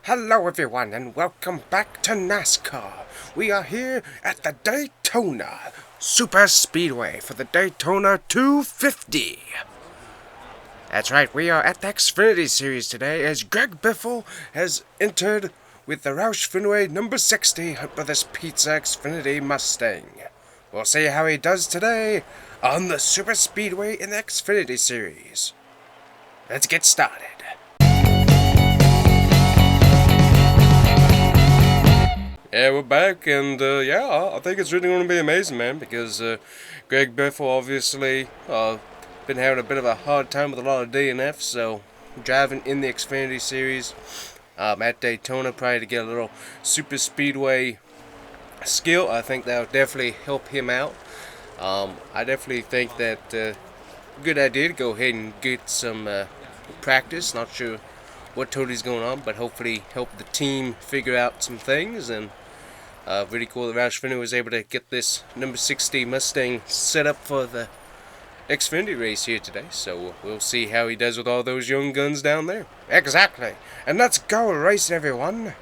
Hello everyone and welcome back to NASCAR. We are here at the Daytona Super Speedway for the Daytona 250. That's right, we are at the Xfinity Series today as Greg Biffle has entered with the Roush Fenway number 60 for this Pizza Xfinity Mustang. We'll see how he does today on the Super Speedway in the Xfinity Series. Let's get started. Yeah, we're back, and I think it's really going to be amazing, man, because Greg Biffle obviously been having a bit of a hard time with a lot of DNF, so driving in the Xfinity Series at Daytona, probably to get a little super speedway skill. I think that would definitely help him out. I definitely think that good idea to go ahead and get some practice. Not sure what totally is going on, but hopefully help the team figure out some things. And really cool that Roush Fenway was able to get this number 60 Mustang set up for the Xfinity race here today. So we'll see how he does with all those young guns down there. Exactly. And let's go racing, everyone.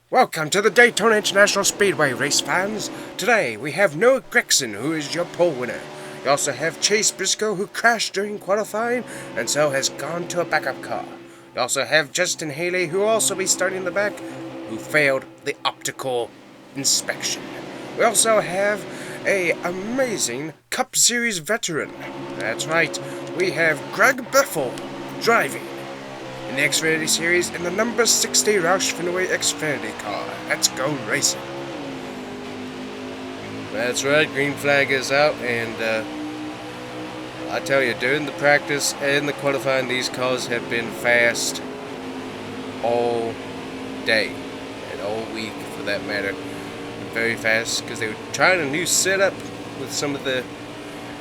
Welcome to the Daytona International Speedway, race fans. Today we have Noah Gragson, who is your pole winner. You also have Chase Briscoe, who crashed during qualifying and so has gone to a backup car. You also have Justin Haley, who will also be starting in the back, who failed the optical inspection. We also have a amazing Cup Series veteran. That's right, we have Greg Biffle driving in the Xfinity Series in the number 60 Roush Fenway Xfinity car. Let's go racing. That's right, green flag is out, and I tell you, during the practice and the qualifying, these cars have been fast all day. All week for that matter. Very fast because they were trying a new setup with some of the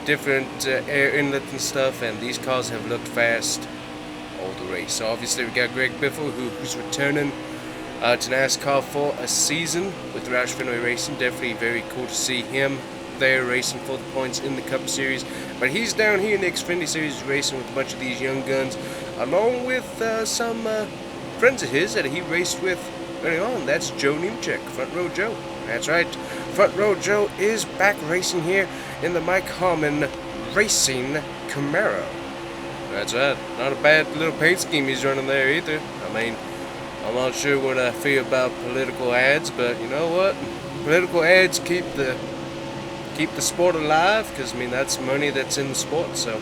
different air inlets and stuff, and these cars have looked fast all the race. So obviously we got Greg Biffle who's returning to NASCAR for a season with Roush Fenway Racing. Definitely very cool to see him there racing for the points in the Cup Series. But he's down here in the Xfinity Series racing with a bunch of these young guns, along with some friends of his that he raced with early on. That's Joe Nemechek, Front Row Joe. That's right, Front Row Joe is back racing here in the Mike Harmon Racing Camaro. That's right, not a bad little paint scheme he's running there either. I mean, I'm not sure what I feel about political ads, but you know what? Political ads keep the sport alive, because I mean that's money that's in the sport, so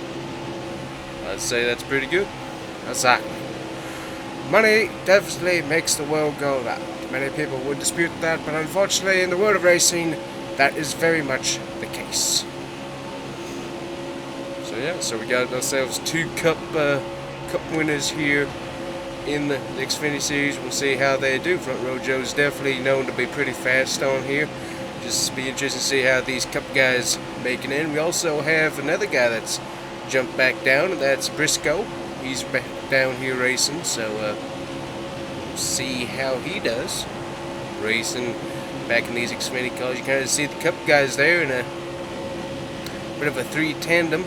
I'd say that's pretty good. Exactly. Money definitely makes the world go round. Many people would dispute that, but unfortunately in the world of racing, that is very much the case. So yeah, so we got ourselves two cup winners here in the Xfinity Series. We'll see how they do. Front Row Joe's definitely known to be pretty fast on here. Just be interesting to see how these cup guys make it in. We also have another guy that's jumped back down, and that's Briscoe. He's back down here racing, so we'll see how he does racing back in these Xfinity cars. You kind of see the Cup guys there in a bit of a three tandem,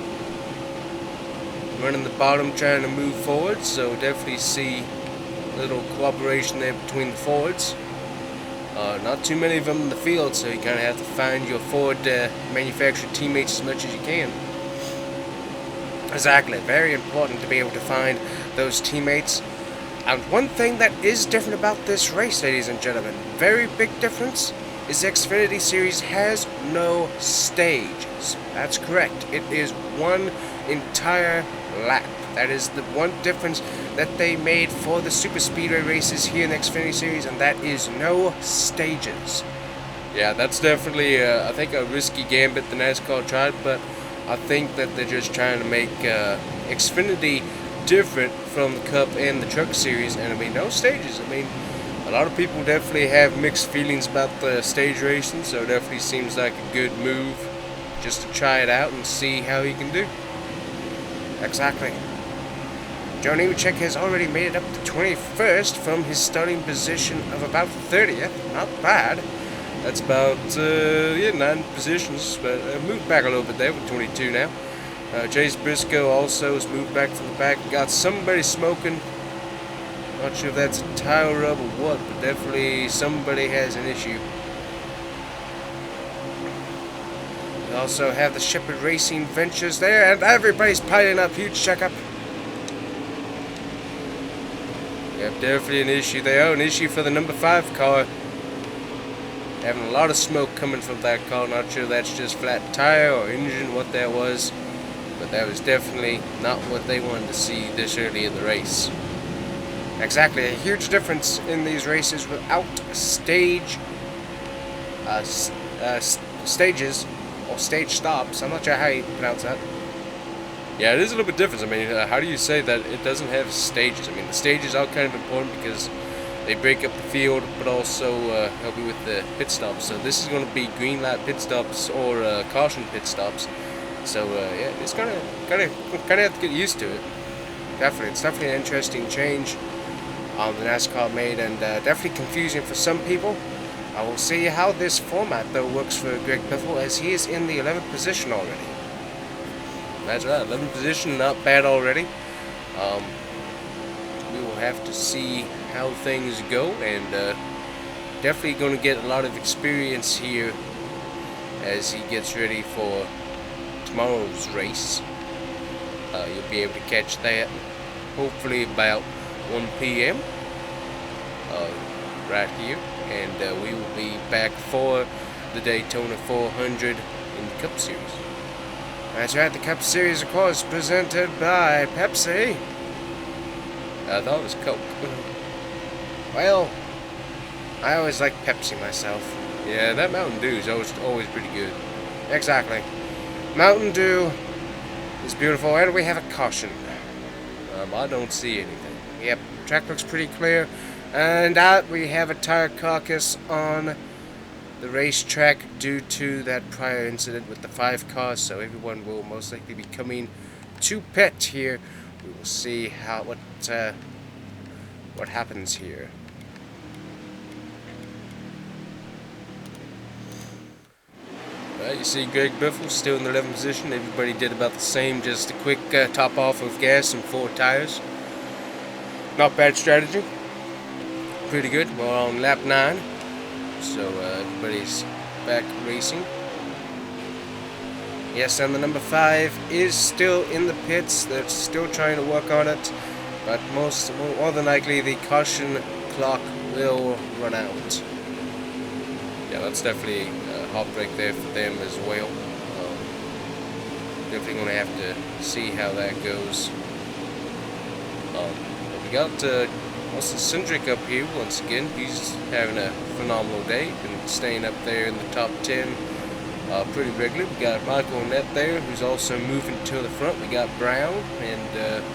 running the bottom, trying to move forward. So definitely see a little cooperation there between the Fords. Not too many of them in the field, so you kind of have to find your Ford manufacturer teammates as much as you can. Exactly, very important to be able to find those teammates. And one thing that is different about this race, ladies and gentlemen, very big difference, is the Xfinity Series has no stages. That's correct. It is one entire lap. That is the one difference that they made for the Super Speedway races here in the Xfinity Series, and that is no stages. Yeah, that's definitely, I think, a risky gambit the NASCAR tried, but I think that they're just trying to make Xfinity different from the Cup and the Truck Series, and I mean, no stages. I mean, a lot of people definitely have mixed feelings about the stage racing, so it definitely seems like a good move just to try it out and see how he can do. Exactly. Joe Nemechek has already made it up to 21st from his starting position of about 30th. Not bad. That's about 9 positions, but moved back a little bit there with 22 now. Chase Briscoe also has moved back to the back. Got somebody smoking Not sure if that's a tire rub or what, but definitely somebody has an issue. We also have the Shepherd Racing Ventures there, and everybody's piling up. Huge checkup. Yep, definitely an issue there. An issue for the number 5 car. Having a lot of smoke coming from that car. Not sure that's just flat tire or engine, what that was. But that was definitely not what they wanted to see this early in the race. Exactly, a huge difference in these races without stages or stage stops. I'm not sure how you pronounce that. Yeah, it is a little bit different. I mean, how do you say that it doesn't have stages? I mean, the stages are kind of important because they break up the field, but also help you with the pit stops. So this is going to be green light pit stops or caution pit stops. So yeah, it's kind of have to get used to it. Definitely, it's definitely an interesting change the NASCAR made, and definitely confusing for some people. I will see how this format though works for Greg Biffle, as he is in the 11th position already. That's right, 11th position, not bad already. We will have to see how things go, and definitely going to get a lot of experience here as he gets ready for tomorrow's race. You'll be able to catch that hopefully about 1 p.m. Right here, and we will be back for the Daytona 400 in the Cup Series. That's right, the Cup Series, of course, presented by Pepsi. I thought it was Coke. Well, I always like Pepsi myself. Yeah, that Mountain Dew is always pretty good. Exactly. Mountain Dew is beautiful, and we have a caution. I don't see anything. Yep, track looks pretty clear. And out we have a tire carcass on the racetrack due to that prior incident with the 5 cars. So everyone will most likely be coming to pit here. We will see what happens here. You see Greg Biffle still in the 11th position. Everybody did about the same, just a quick top off of gas and 4 tires. Not bad strategy. Pretty good. We're on lap 9. So everybody's back racing. Yes, and the number 5 is still in the pits. They're still trying to work on it. But more than likely the caution clock will run out. Yeah, that's definitely a hot break there for them as well. Definitely going to have to see how that goes. We got Austin Cindric up here once again. He's having a phenomenal day and staying up there in the top 10 pretty regularly. We got Michael Annette there, who's also moving to the front. We got Brown, and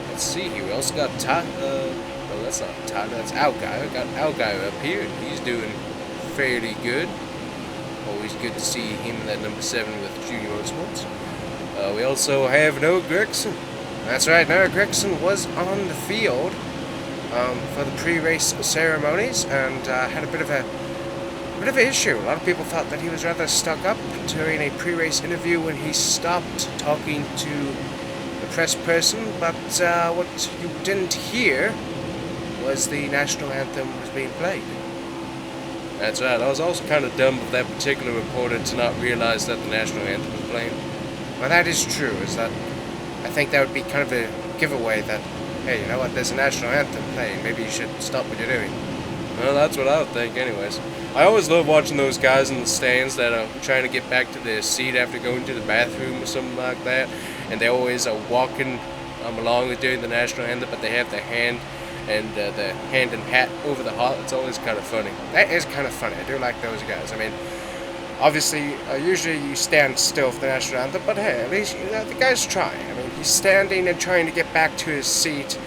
let's see here. We also got well, that's not Tyler, that's Alguy. We got Alguy up here, and he's doing fairly good. Always good to see him in that number 7 with Junior Motorsports. We also have Noah Gregson. That's right, Noah Gregson was on the field for the pre-race ceremonies, and had a bit of an issue. A lot of people thought that he was rather stuck up during a pre-race interview when he stopped talking to the press person, but what you didn't hear was the national anthem was being played. That's right, I was also kind of dumb of that particular reporter to not realize that the national anthem was playing. Well, that is true, is that I think that would be kind of a giveaway that, hey, you know what, there's a national anthem playing, maybe you should stop what you're doing. Well, that's what I would think anyways. I always love watching those guys in the stands that are trying to get back to their seat after going to the bathroom or something like that, and they always are walking along during the national anthem, but they have their hand and the hand and hat over the heart. It's always kind of funny. That is kind of funny. I do like those guys. I mean, obviously, usually you stand still for the national anthem, but hey, at least the guy's trying. I mean, he's standing and trying to get back to his seat,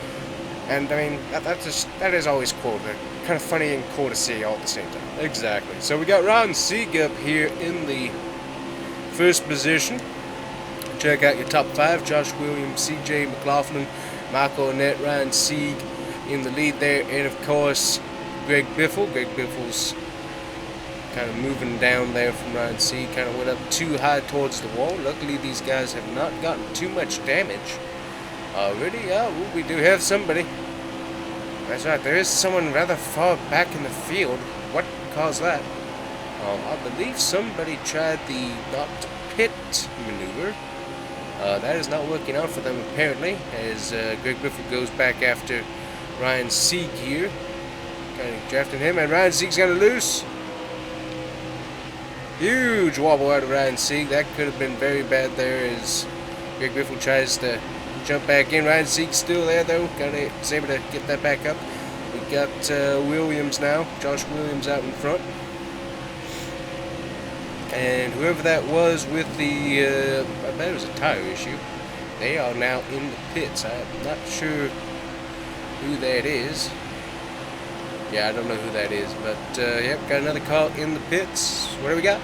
and I mean, that is always cool. They're kind of funny and cool to see all at the same time. Exactly. So we got Ryan Sieg up here in the first position. Check out your top 5: Josh Williams, C.J. McLaughlin, Michael Annette, Ryan Sieg in the lead there, and of course Greg Biffle. Greg Biffle's kind of moving down there from Ryan Sieg, kind of went up too high towards the wall. Luckily these guys have not gotten too much damage already. We do have somebody. That's right, there is someone rather far back in the field. What caused that? I believe somebody tried the not pit maneuver. That is not working out for them apparently, as Greg Biffle goes back after Ryan Sieg here. Kind of drafting him, and Ryan Sieg's got to loose. Huge wobble out of Ryan Sieg. That could have been very bad there as Greg Biffle tries to jump back in. Ryan Sieg's still there though. Is able to get that back up. We got Williams now. Josh Williams out in front. And whoever that was with the, I bet it was a tire issue. They are now in the pits. I'm not sure who that is. Yeah, I don't know who that is, but yep, got another car in the pits. What do we got?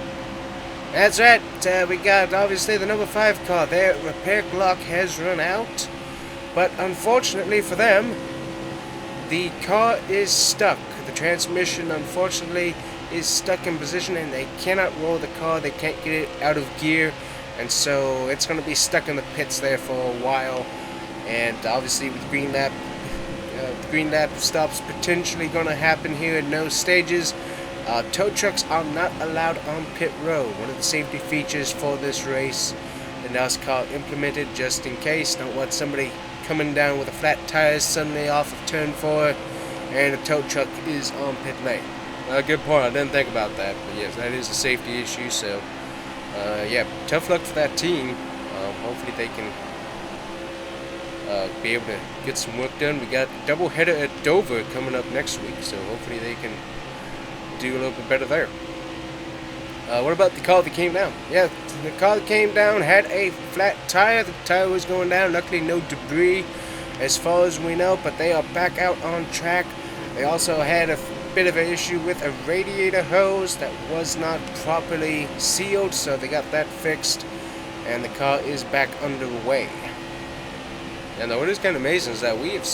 That's right, we got obviously the number 5 car. Their repair clock has run out, but unfortunately for them, the car is stuck. The transmission, unfortunately, is stuck in position, and they cannot roll the car. They can't get it out of gear, and so it's going to be stuck in the pits there for a while. And obviously, with green lap. The green lap stop's potentially going to happen here in no stages. Tow trucks are not allowed on pit road. One of the safety features for this race, the NASCAR implemented just in case. Don't want somebody coming down with a flat tire suddenly off of turn 4 and a tow truck is on pit lane. Good point. I didn't think about that, but yes, that is a safety issue. So, yeah, tough luck for that team. Hopefully they can be able to get some work done. We got a doubleheader at Dover coming up next week, so hopefully they can do a little bit better there. What about the car that came down? Yeah, the car that came down had a flat tire. The tire was going down. Luckily, no debris as far as we know, but they are back out on track. They also had a bit of an issue with a radiator hose that was not properly sealed, so they got that fixed, and the car is back underway. And what is kind of amazing is that we have,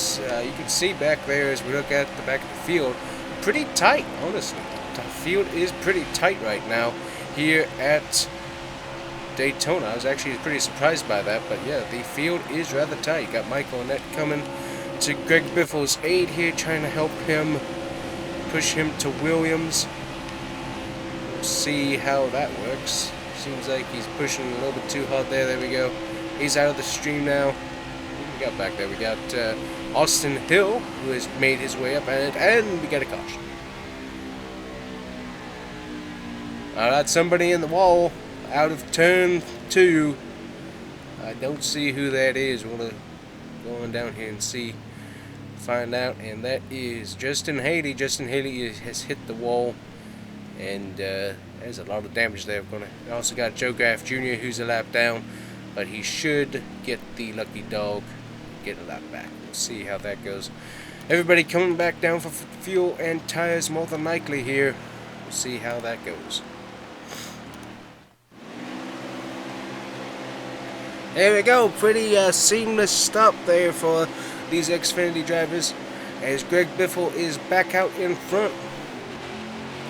you can see back there as we look at the back of the field, pretty tight, honestly. The field is pretty tight right now here at Daytona. I was actually pretty surprised by that, but yeah, the field is rather tight. You got Michael Annette coming to Greg Biffle's aid here, trying to help him, push him to Williams. We'll see how that works. Seems like he's pushing a little bit too hard there. There we go. He's out of the stream now. We got back there. We got Austin Hill, who has made his way up, and we got a caution. That's somebody in the wall out of turn 2. I don't see who that is. We're gonna go on down here and see, find out, and that is Justin Haley. Justin Haley has hit the wall, and there's a lot of damage there. We also got Joe Graff Jr., who's a lap down, but he should get the lucky dog, get a lap back. We'll see how that goes. Everybody coming back down for fuel and tires more than likely here. We'll see how that goes. There we go. Pretty seamless stop there for these Xfinity drivers, as Greg Biffle is back out in front.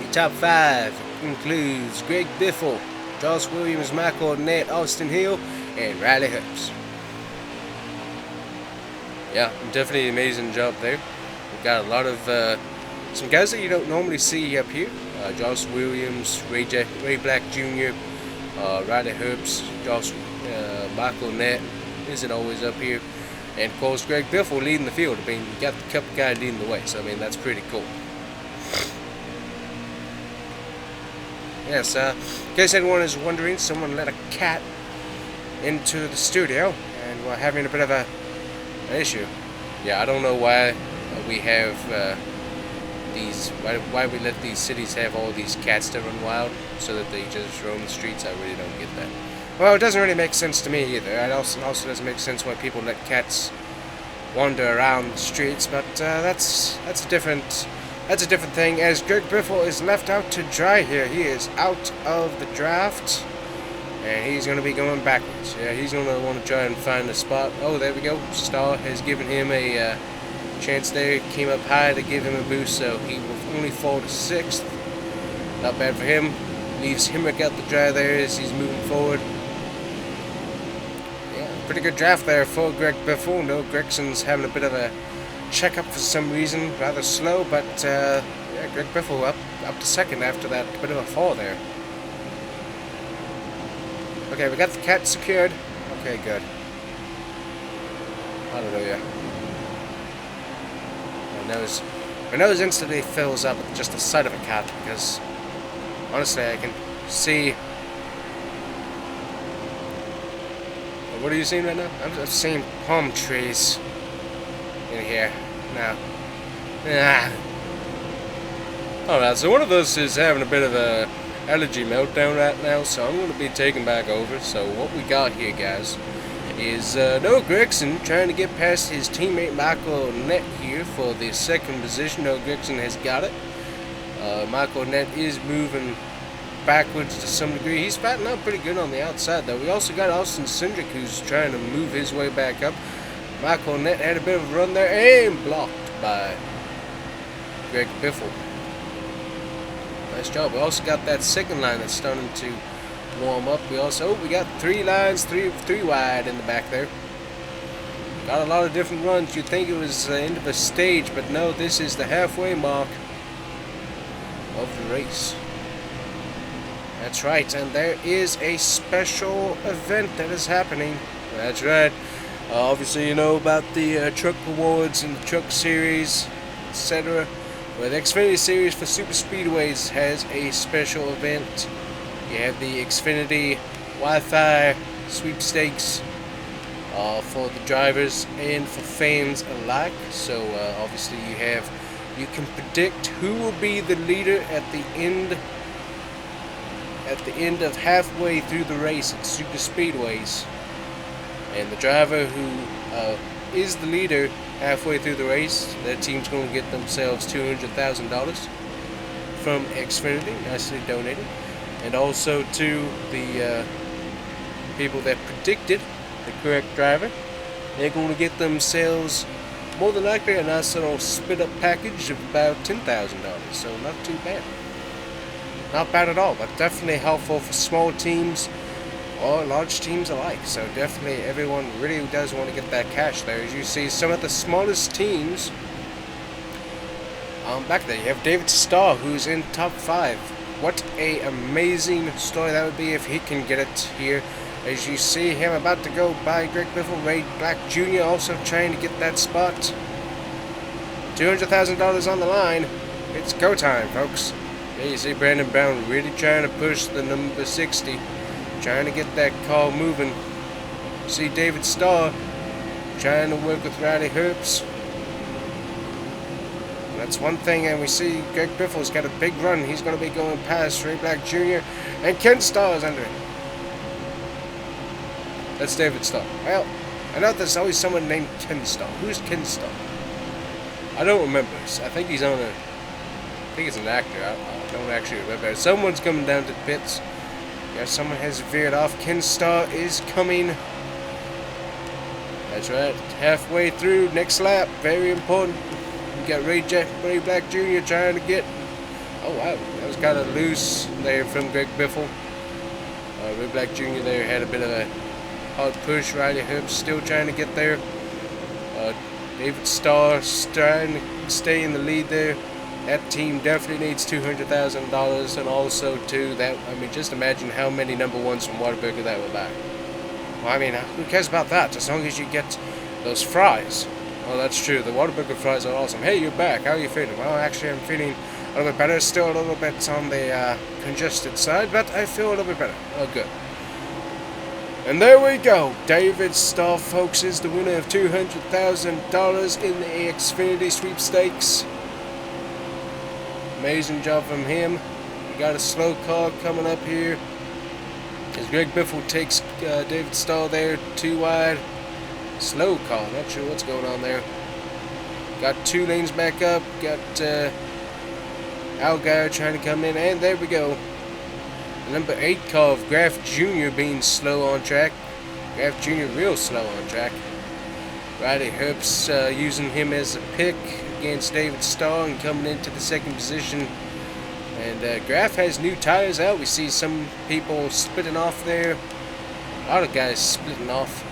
The top 5 includes Greg Biffle, Josh Williams, Michael Annette, Austin Hill, and Riley Herbst. Yeah, definitely an amazing job there. We've got a lot of some guys that you don't normally see up here. Josh Williams, Ray Black Jr., Riley Herbst, Michael Annette isn't always up here, and of course Greg Biffle leading the field. I mean, you got the Cup guy leading the way, so I mean that's pretty cool. Yes, in case anyone is wondering, someone let a cat into the studio, and we're having a bit of an issue. Yeah, I don't know why we have why we let these cities have all these cats that run wild so that they just roam the streets. I really don't get that. Well, it doesn't really make sense to me either. It also doesn't make sense why people let cats wander around the streets, but that's a different thing. As Greg Biffle is left out to dry here, he is out of the draft, and he's going to be going backwards. Yeah, he's going to want to try and find a spot. Oh, there we go. Star has given him a chance there. Came up high to give him a boost, so he will only fall to 6th. Not bad for him. Leaves Hemrick out the dry there as he's moving forward. Pretty good draft there for Greg Biffle. No, Gregson's having a bit of a checkup for some reason, rather slow, but yeah, Greg Biffle up to second after that bit of a fall there. Okay, we got the cat secured. Okay, good. Hallelujah. My nose instantly fills up with just the sight of a cat, because honestly I can see... What are you seeing right now? I'm seeing palm trees in here now. Alright, so one of us is having a bit of a allergy meltdown right now, so I'm going to be taking back over. So what we got here, guys, is Noah Gragson trying to get past his teammate Michael Nett here for the second position. Noah Gragson has got it. Michael Nett is moving backwards to some degree. He's fighting out pretty good on the outside, though. We also got Austin Cindric, who's trying to move his way back up. Michael Nett had a bit of a run there and blocked by Greg Biffle. Nice job. We also got that second line that's starting to warm up. We got 3 lines, three wide in the back there. Got a lot of different runs. You'd think it was the end of a stage, but no, this is the halfway mark of the race. That's right, and there is a special event that is happening. That's right. Obviously, you know about the truck awards and the truck series, etc. Well, the Xfinity series for super speedways has a special event. You have the Xfinity Wi-Fi sweepstakes for the drivers and for fans alike. So obviously you can predict who will be the leader at the end of halfway through the race at super speedways, and the driver who is the leader halfway through the race, that team's going to get themselves $200,000 from Xfinity, nicely donated, and also to the people that predicted the correct driver, they're going to get themselves more than likely a nice little split up package of about $10,000, so not too bad. Not bad at all, but definitely helpful for small teams or large teams alike. So definitely everyone really does want to get that cash there. As you see, some of the smallest teams back there. You have David Starr, who's in top 5. What a amazing story that would be if he can get it here. As you see him about to go by Greg Biffle, Ray Black Jr. also trying to get that spot. $200,000 on the line. It's go time, folks. Yeah, you see Brandon Brown really trying to push the number 60, trying to get that car moving. You see David Starr trying to work with Riley Herbst. That's one thing, and we see Greg Biffle's got a big run. He's going to be going past Ray Black Jr. and Ken Starr is under it. That's David Starr. Well, I know there's always someone named Ken Starr. Who's Ken Starr? I don't remember. I think he's on a... I think it's an actor. I don't actually remember. Someone's coming down to the pits. Yeah, someone has veered off. Ken Starr is coming. That's right. Halfway through. Next lap. Very important. You got Ray Black Jr. trying to get... Oh, wow. That was kind of loose there from Greg Biffle. Ray Black Jr. there had a bit of a hard push. Riley Herbst still trying to get there. David Starr trying to stay in the lead there. That team definitely needs $200,000, and also too that, I mean, just imagine how many number ones from Whataburger that would buy. Well, I mean, who cares about that? As long as you get those fries. Well, that's true. The Whataburger fries are awesome. Hey, you're back. How are you feeling? Well, actually, I'm feeling a little bit better. Still a little bit on the congested side, but I feel a little bit better. Oh, good. And there we go. David Starr, folks, is the winner of $200,000 in the Xfinity sweepstakes. Amazing job from him. We got a slow car coming up here as Greg Biffle takes David Starr there, 2 wide. Slow car, not sure what's going on there. Got 2 lanes back up. Got Allgaier trying to come in, and there we go. The number 8 car of Graf Jr. being slow on track. Graf Jr. real slow on track. Riley Herbst using him as a pick against David Starr and coming into the second position. And Graf has new tires out. We see some people splitting off there. A lot of guys splitting off.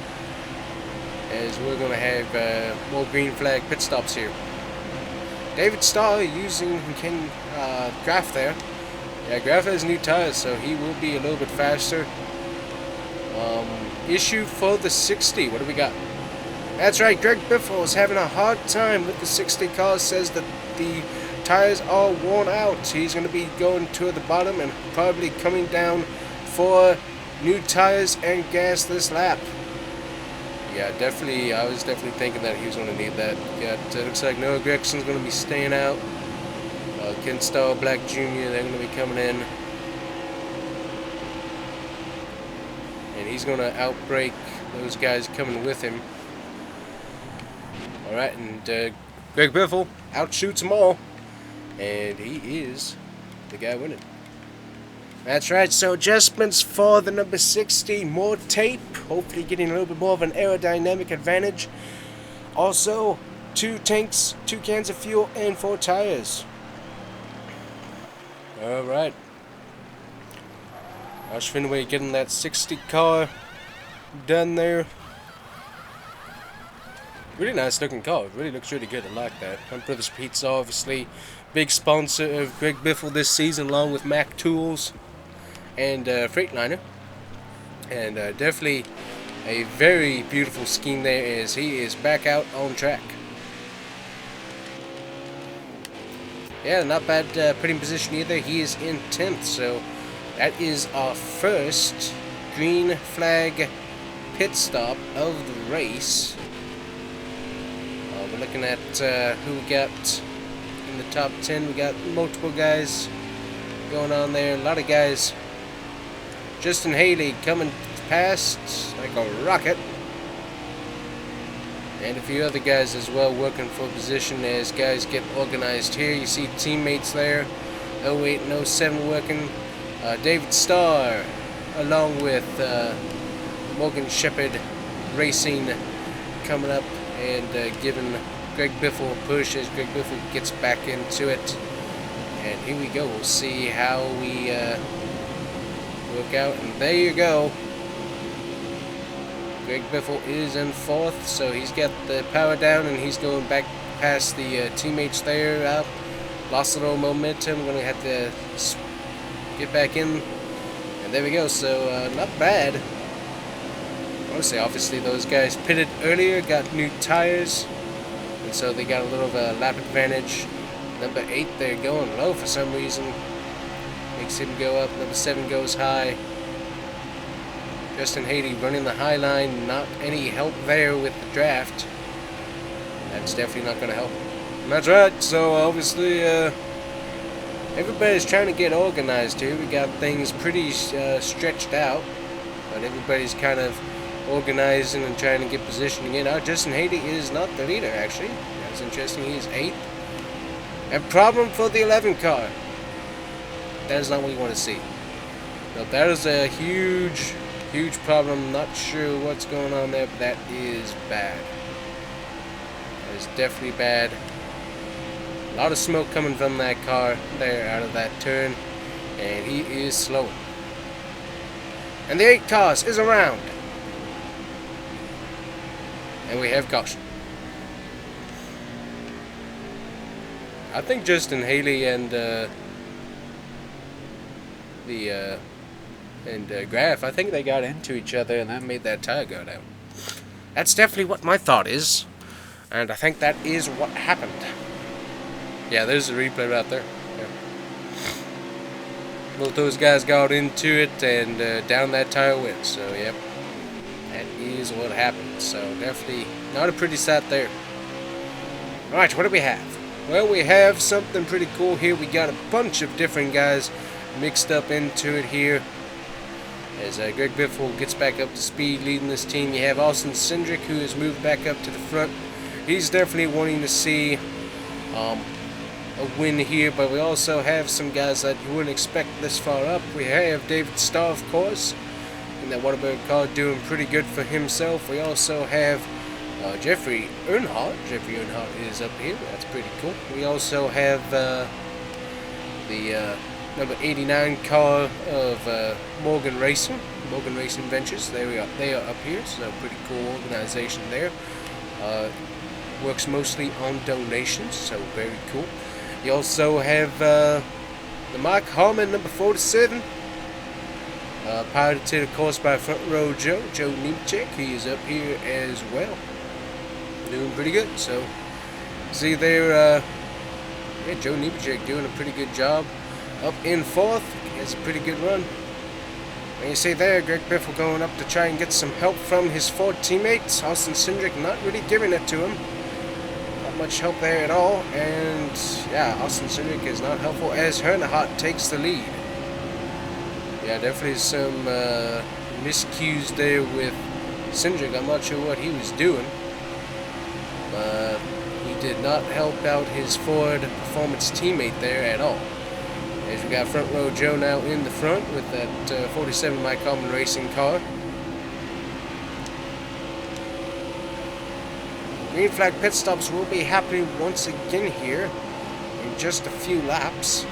as we're going to have more green flag pit stops here. David Starr using Graf there. Yeah, Graf has new tires, so he will be a little bit faster. Issue for the 60. What do we got? That's right, Greg Biffle is having a hard time with the 60 car. Says that the tires are worn out. He's going to be going to the bottom and probably coming down for new tires and gas this lap. Yeah, definitely. I was definitely thinking that he was going to need that. Yeah, it looks like Noah Gregson's going to be staying out. Ken Starr, Black Jr., they're going to be coming in. And he's going to outbrake those guys coming with him. Alright, and Greg Biffle outshoots them all. And he is the guy winning. That's right, so adjustments for the number 60. More tape, hopefully getting a little bit more of an aerodynamic advantage. Also, 2 tanks, 2 cans of fuel, and 4 tires. Alright. Roush Fenway getting that 60 car done there. Really nice looking car. It really looks really good. I like that. Hunt Brothers Pizza, obviously. Big sponsor of Greg Biffle this season, along with Mac Tools and Freightliner. And definitely a very beautiful scheme there as he is back out on track. Yeah, not bad putting position either. He is in 10th, so that is our first green flag pit stop of the race. We're looking at who we got in the top 10. We got multiple guys going on there. A lot of guys. Justin Haley coming past like a rocket. And a few other guys as well working for position as guys get organized here. You see teammates there. 08 and 07 working. David Starr along with Morgan Shepherd Racing coming up and giving Greg Biffle a push as Greg Biffle gets back into it. And here we go. We'll see how we work out. And there you go. Greg Biffle is in 4th, so he's got the power down and he's going back past the teammates there. Lost a little momentum. Going to have to get back in. And there we go. So not bad. I want to say obviously those guys pitted earlier, got new tires, and so they got a little of a lap advantage. Number 8 they're going low for some reason. Makes him go up. Number 7 goes high. Justin Haley running the high line, not any help there with the draft. That's definitely not going to help. And that's right, so obviously everybody's trying to get organized here. We got things pretty stretched out, but everybody's kind of organizing and trying to get positioning in. Justin Haley is not the leader, actually. That's interesting. He is 8th. And problem for the 11 car. That is not what you want to see. Now, that is a huge problem. Not sure what's going on there, but that is bad. That is definitely bad. A lot of smoke coming from that car there out of that turn, and he is slowing. And the 8 cars is around. And we have caution. I think Justin Haley and Graf, I think they got into each other and that made that tire go down. That's definitely what my thought is. And I think that is what happened. Yeah, there's a replay right there. Yeah. Both those guys got into it and down that tire went. So, yep. That is what happened. So, definitely not a pretty sight there. Alright, what do we have? Well, we have something pretty cool here. We got a bunch of different guys mixed up into it here. As Greg Biffle gets back up to speed leading this team. You have Austin Cindric, who has moved back up to the front. He's definitely wanting to see a win here, but we also have some guys that you wouldn't expect this far up. We have David Starr, of course, in that Whataburger car doing pretty good for himself. We also have Jeffrey Earnhardt. Jeffrey Earnhardt is up here. That's pretty cool. We also have the number 89 car of Morgan Racing Ventures. There we are. They are up here, so pretty cool organization there. Works mostly on donations, so very cool. You also have the Mike Harmon, number 47. Piloted, of course, by Front Row Joe Nemechek. He is up here as well. Doing pretty good. So, see there, yeah, Joe Nemechek doing a pretty good job. Up in fourth, he has a pretty good run. And you see there, Greg Biffle going up to try and get some help from his Ford teammates. Austin Cindric not really giving it to him. Not much help there at all. And yeah, Austin Cindric is not helpful as Earnhardt takes the lead. Yeah, definitely some miscues there with Cindric. I'm not sure what he was doing. But he did not help out his Ford Performance teammate there at all. As we got Front Row Joe now in the front with that 47 Mike Harmon Racing car. Green flag pit stops will be happening once again here in just a few laps.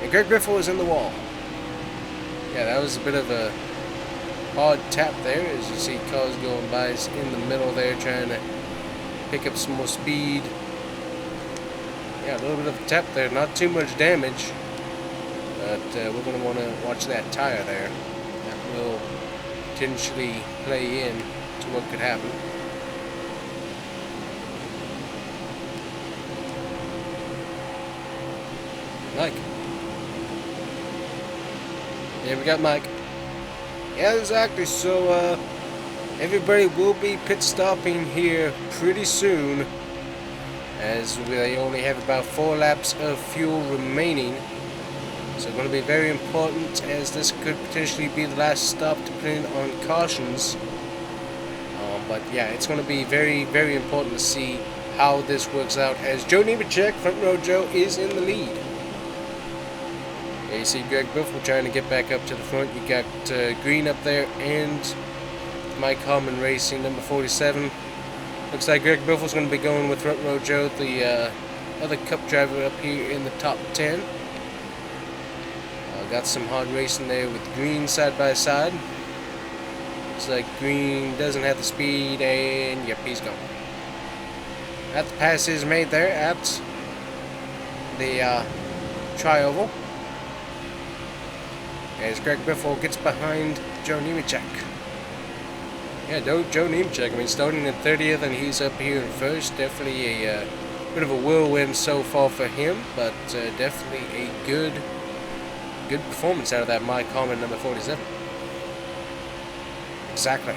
And Greg Biffle is in the wall. Yeah, that was a bit of a hard tap there, as you see cars going by in the middle there trying to pick up some more speed. Yeah, a little bit of a tap there, not too much damage, but we're going to want to watch that tire there. That will potentially play in to what could happen. Mike. Yeah, we got Mike. Yeah, exactly. So, everybody will be pit stopping here pretty soon, as they only have about 4 laps of fuel remaining. So, going to be very important, as this could potentially be the last stop depending on cautions. But yeah, it's going to be very, very important to see how this works out, as Joe Nemechek, Front Row Joe, is in the lead. You see Greg Biffle trying to get back up to the front. You got Green up there and Mike Harmon Racing, number 47. Looks like Greg Biffle's going to be going with Front Row Joe, the other Cup driver, up here in the top 10. Got some hard racing there with Green side by side. Looks like Green doesn't have the speed, and yep, he's gone. That the pass is made there at the tri-oval. As Greg Biffle gets behind Joe Nemechek. Yeah, Joe Nemechek, I mean, starting in 30th and he's up here in first. Definitely a bit of a whirlwind so far for him, but definitely a good performance out of that Mike Harmon, number 47. Exactly.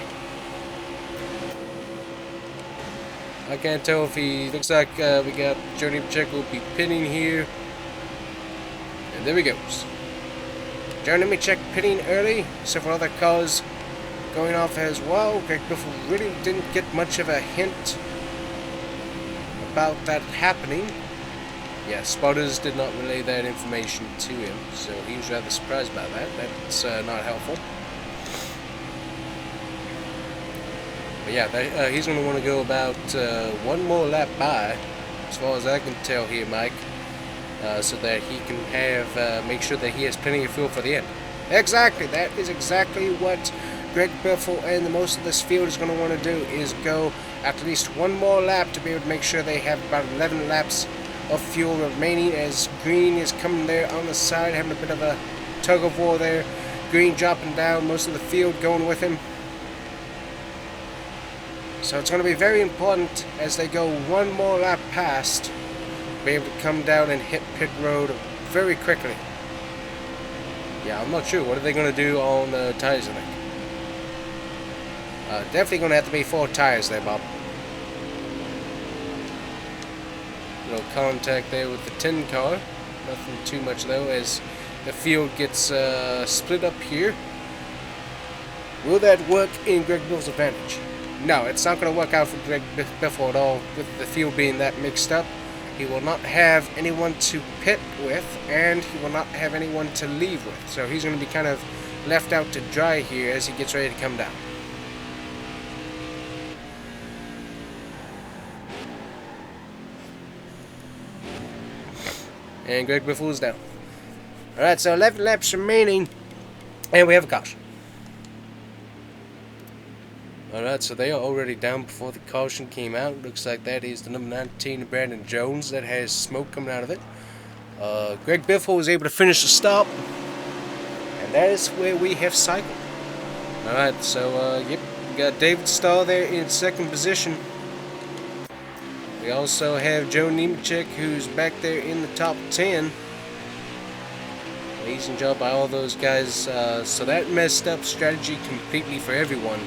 I can't tell if he looks like we got Joe Nemechek will be pitting here. And there he goes. Joe Nemechek pitting early, several other cars going off as well. Greg Biffle really didn't get much of a hint about that happening. Yeah, spotters did not relay that information to him, so he was rather surprised by that. That's not helpful. But yeah, he's going to want to go about one more lap by, as far as I can tell here, Mike. So that he can have make sure that he has plenty of fuel for the end. Exactly, that is exactly what Greg Biffle and the most of this field is going to want to do, is go at least one more lap to be able to make sure they have about 11 laps of fuel remaining, as Green is coming there on the side, having a bit of a tug of war there. Green dropping down, most of the field going with him. So it's going to be very important as they go one more lap past, be able to come down and hit pit road very quickly. Yeah, I'm not sure. What are they going to do on the tires, I think? Definitely going to have to be 4 tires there, Bob. Little contact there with the 10 car. Nothing too much, though, as the field gets split up here. Will that work in Greg Biffle's advantage? No, it's not going to work out for Greg Biffle at all, with the field being that mixed up. He will not have anyone to pit with, and he will not have anyone to leave with. So he's going to be kind of left out to dry here as he gets ready to come down. And Greg Biffle is down. Alright, so 11 laps remaining, and we have a caution. Alright, so they are already down before the caution came out. Looks like that is the number 19, Brandon Jones, that has smoke coming out of it. Greg Biffle was able to finish the stop, and that is where we have cycled. Alright, so, yep, we got David Starr there in second position. We also have Joe Nemechek, who's back there in the top 10. Amazing job by all those guys. So that messed up strategy completely for everyone.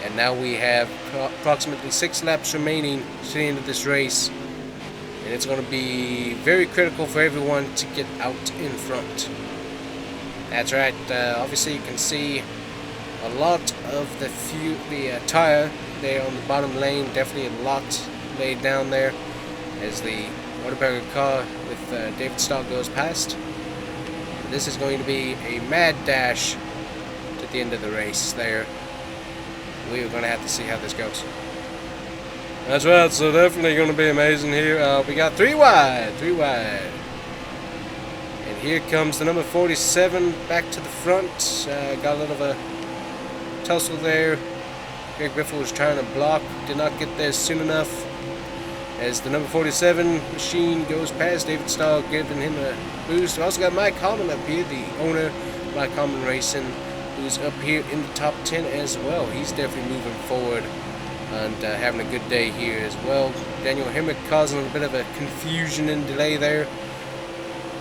And now we have approximately 6 laps remaining to the end of this race. And it's going to be very critical for everyone to get out in front. That's right. Obviously you can see a lot of the tire there on the bottom lane. Definitely a lot laid down there as the Whataburger car with David Starr goes past. This is going to be a mad dash to the end of the race there. We're going to have to see how this goes. That's right, so definitely going to be amazing here. We got 3 wide. And here comes the number 47 back to the front. Got a little of a tussle there. Greg Biffle was trying to block, did not get there soon enough. As the number 47 machine goes past, David Starr giving him a boost. We also got Mike Harmon up here, the owner of Mike Harmon Racing, who's up here in the top 10 as well. He's definitely moving forward and having a good day here as well. Daniel Hemrick causing a bit of a confusion and delay there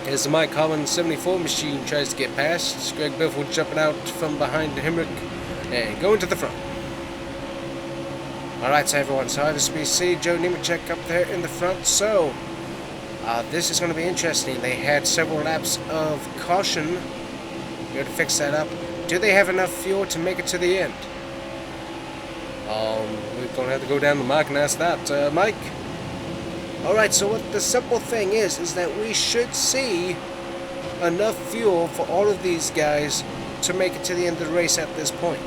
as the Mike Harmon 74 machine tries to get past. Greg Biffle jumping out from behind Hemrick and going to the front. Alright, so everyone, so as we see Joe Nemechek up there in the front, so this is going to be interesting. They had several laps of caution here to fix that up. Do they have enough fuel to make it to the end? We're going to have to go down to Mike and ask that. Mike? Alright, so what the simple thing is that we should see enough fuel for all of these guys to make it to the end of the race at this point.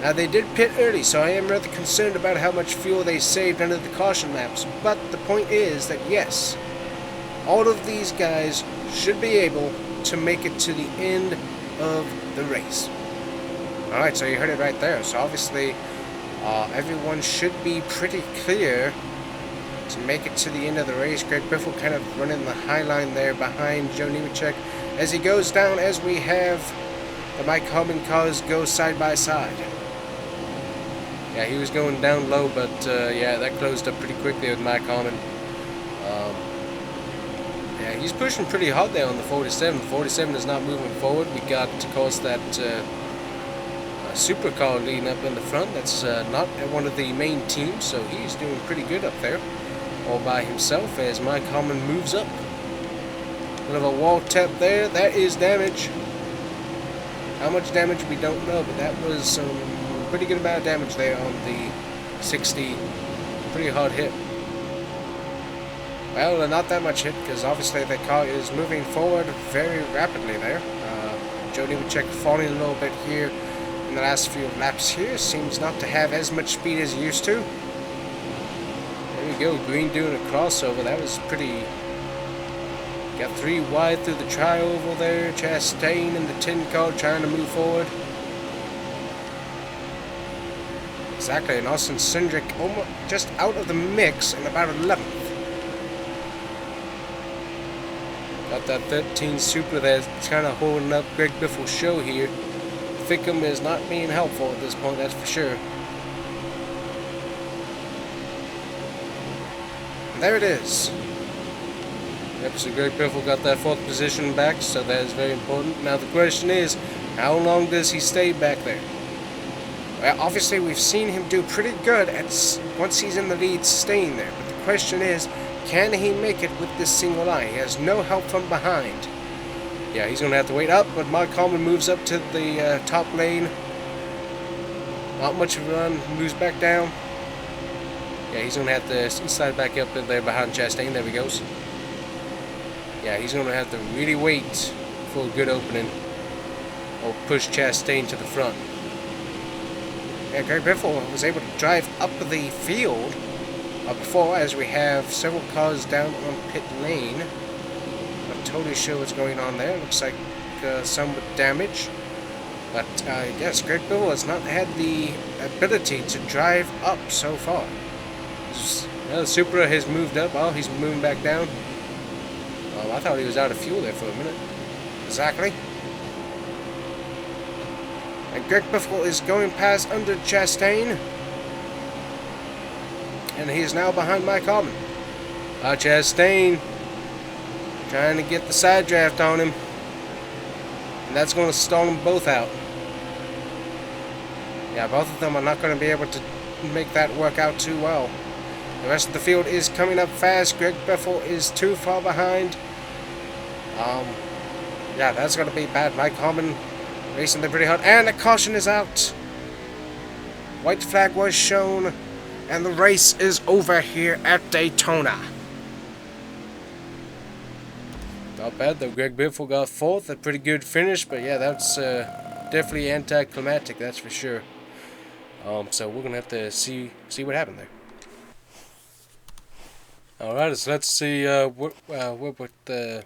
Now, they did pit early, so I am rather concerned about how much fuel they saved under the caution laps. But the point is that, yes, all of these guys should be able to make it to the end of the race. Alright, so you heard it right there. So obviously, everyone should be pretty clear to make it to the end of the race. Greg Biffle kind of running the high line there behind Joe Nemechek as he goes down, as we have the Mike Harmon cars go side by side. Yeah, he was going down low, but yeah, that closed up pretty quickly with Mike Harmon. Yeah, he's pushing pretty hard there on the 47. The 47 is not moving forward. We got, of course, that supercar leading up in the front. That's not at one of the main teams, so he's doing pretty good up there all by himself as Mike Harmon moves up. Bit of a wall tap there. That is damage. How much damage we don't know, but that was some pretty good amount of damage there on the 60. Pretty hard hit. Well, not that much hit because obviously the car is moving forward very rapidly there. Joe Nemechek falling a little bit here in the last few laps here. Seems not to have as much speed as he used to. There we go. Green doing a crossover. That was pretty... Got 3 wide through the tri-oval there. Chastain in the 10 car trying to move forward. Exactly, and Austin Cindric almost just out of the mix in about 11th. Got that 13 Super that's kind of holding up Greg Biffle's show here. Fickham is not being helpful at this point, that's for sure. And there it is. Yep, so Greg Biffle got that 4th position back, so that is very important. Now the question is, how long does he stay back there? Well, obviously we've seen him do pretty good at once he's in the lead staying there. But the question is, can he make it with this single line? He has no help from behind. Yeah, he's going to have to wait up, but Mike Harmon moves up to the top lane. Not much of a run, moves back down. Yeah, he's going to have to slide back up in there behind Chastain. There he goes. Yeah, he's going to have to really wait for a good opening or push Chastain to the front. Yeah, Greg Biffle was able to drive up the field before, as we have several cars down on pit lane. totally sure what's going on there. Looks like some with damage. But yes, Greg Biffle has not had the ability to drive up so far. The Supra has moved up. Oh, he's moving back down. Oh, I thought he was out of fuel there for a minute. Exactly. And Greg Biffle is going past under Chastain. And he is now behind Mike Harmon. Chastain trying to get the side draft on him. And that's going to stall them both out. Yeah, both of them are not going to be able to make that work out too well. The rest of the field is coming up fast. Greg Biffle is too far behind. Yeah, that's going to be bad. Mike Harmon racing them pretty hard. And the caution is out. White flag was shown. And the race is over here at Daytona. Not bad though. Greg Biffle got 4th. A pretty good finish. But yeah, that's definitely anticlimactic. That's for sure. So we're going to have to see what happened there. Alright, so let's see what the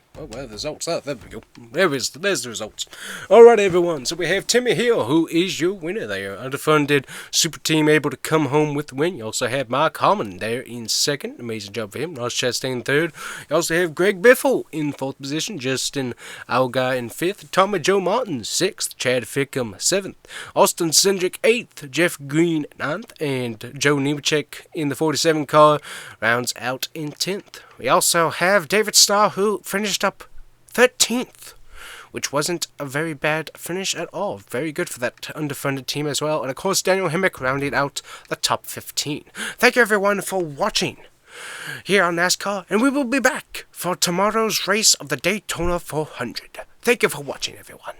results are. There we go. There's the results. Alright, everyone. So we have Timmy Hill, who is your winner there. Underfunded super team able to come home with the win. You also have Mark Harmon there in 2nd. Amazing job for him. Ross Chastain in 3rd. You also have Greg Biffle in 4th position. Justin Algar in 5th. Tommy Joe Martin 6th. Chad Fickham 7th. Austin Cindric 8th. Jeff Green 9th. And Joe Nemechek in the 47 car rounds out in 10th. We also have David Starr, who finished up 13th, which wasn't a very bad finish at all. Very good for that underfunded team as well. And of course, Daniel Hemmick rounded out the top 15. Thank you everyone for watching here on NASCAR, and we will be back for tomorrow's race of the Daytona 400. Thank you for watching, everyone.